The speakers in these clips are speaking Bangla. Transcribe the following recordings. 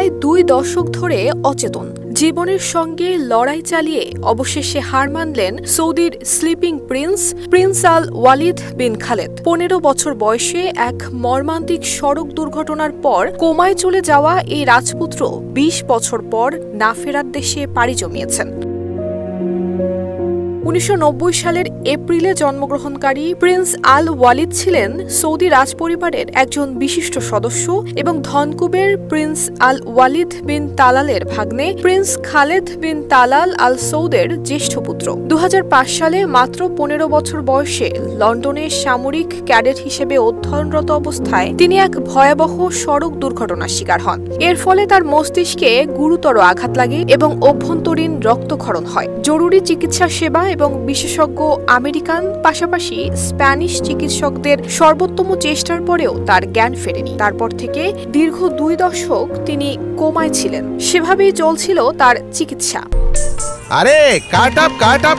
প্রায় 2 দশক ধরে অচেতন। জীবনের সঙ্গে লড়াই চালিয়ে অবশেষে হার মানলেন সৌদির স্লিপিং প্রিন্স আল ওয়ালিদ বিন খালেদ। 15 বছর বয়সে এক মর্মান্তিক সড়ক দুর্ঘটনার পর কোমায় চলে যাওয়া এই রাজপুত্র 20 বছর পর না ফেরার দেশে পাড়ি জমিয়েছেন। 1990 সালের এপ্রিলে জন্মগ্রহণকারী প্রিন্স আল ওয়ালিদ ছিলেন সৌদি রাজপরিবারের একজন বিশিষ্ট সদস্য এবং ধনকুবের প্রিন্স আল ওয়ালিদ বিন তালালের ভাগ্নে প্রিন্স খালেদ বিন তালাল আল সৌদের জ্যেষ্ঠ পুত্র। 2005 সালে মাত্র 15 বছর বয়সে লন্ডনে সামরিক ক্যাডেট হিসেবে অধ্যয়নরত অবস্থায় তিনি এক ভয়াবহ সড়ক দুর্ঘটনার শিকার হন। এর ফলে তার মস্তিষ্কে গুরুতর আঘাত লাগে এবং অভ্যন্তরীণ রক্তক্ষরণ হয়। জরুরি চিকিৎসা সেবা এবং বিশেষজ্ঞ আমেরিকান পাশাপাশি স্প্যানিশ চিকিৎসকদের সর্বোত্তম চেষ্টার পরেও তার জ্ঞান ফেরেনি। তারপর থেকে দীর্ঘ 2 দশক তিনি কোমায় ছিলেন। সেভাবেই চলছিল তার চিকিৎসা। আরে কাট আপ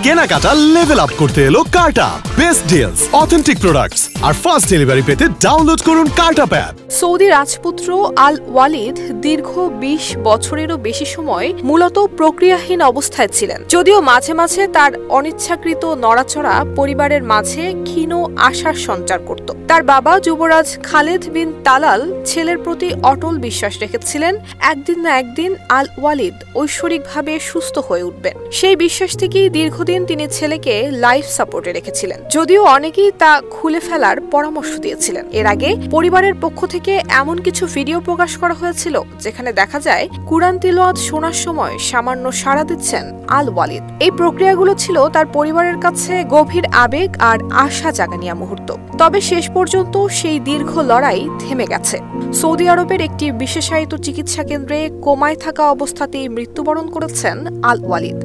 কেনাকাটা লেভেল আপ করতে এলো cut up. Best deals, authentic products আর ফাস্ট ডেলিভারি পেতে ডাউনলোড করুন কাট আপ অ্যাপ। সৌদি রাজপুত্র আল ওয়ালিদ দীর্ঘ 20 বছরেরও বেশি সময় মূলত প্রক্রিয়াহীন অবস্থায় ছিলেন। যদিও মাঝে মাঝে তার অনিচ্ছাকৃত নড়াচড়া পরিবারের মাঝে ক্ষীণ আশার সঞ্চার করত। তার বাবা যুবরাজ খালেদ বিন তালাল ছেলের প্রতি অটল বিশ্বাস রেখেছিলেন একদিন না একদিন আল ওয়ালিদ ঐশ্বরিকভাবে সুস্থ হয়ে উঠবেন। সেই বিশ্বাস থেকেই দীর্ঘদিন তিনি ছেলেকে লাইফ সাপোর্টে রেখেছিলেন, যদিও অনেকেই তা খুলে ফেলার পরামর্শ দিয়েছিলেন। এর আগে পরিবারের পক্ষ থেকে এমন কিছু ভিডিও প্রকাশ করা হয়েছিল যেখানে দেখা যায় কুরআন তিলাওয়াত শোনার সময় সামান্য সাড়া দিচ্ছেন আল ওয়ালিদ। এই প্রক্রিয়াগুলো ছিল তার পরিবারের কাছে গভীর আবেগ আর আশা জাগানিয়া মুহূর্ত। তবে শেষ পর্যন্ত সেই দীর্ঘ লড়াই থেমে গেছে। সৌদি আরবের একটি বিশেষায়িত চিকিৎসা কেন্দ্রে কোমায় থাকা অবস্থাতেই মৃত্যুবরণ করেছেন আল ওয়ালিদ।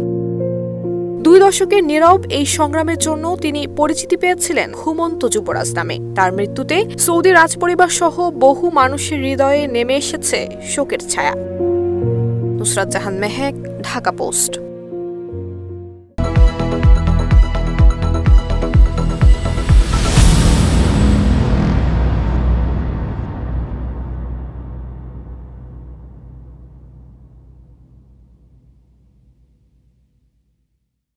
2 দশকের নীরব এই সংগ্রামের জন্য তিনি পরিচিতি পেয়েছিলেন ঘুমন্ত যুবরাজ নামে। তার মৃত্যুতে সৌদি রাজপরিবার সহ বহু মানুষের হৃদয়ে নেমে এসেছে শোকের ছায়া। নুসরাত জাহান মেহেক, ঢাকা পোস্ট।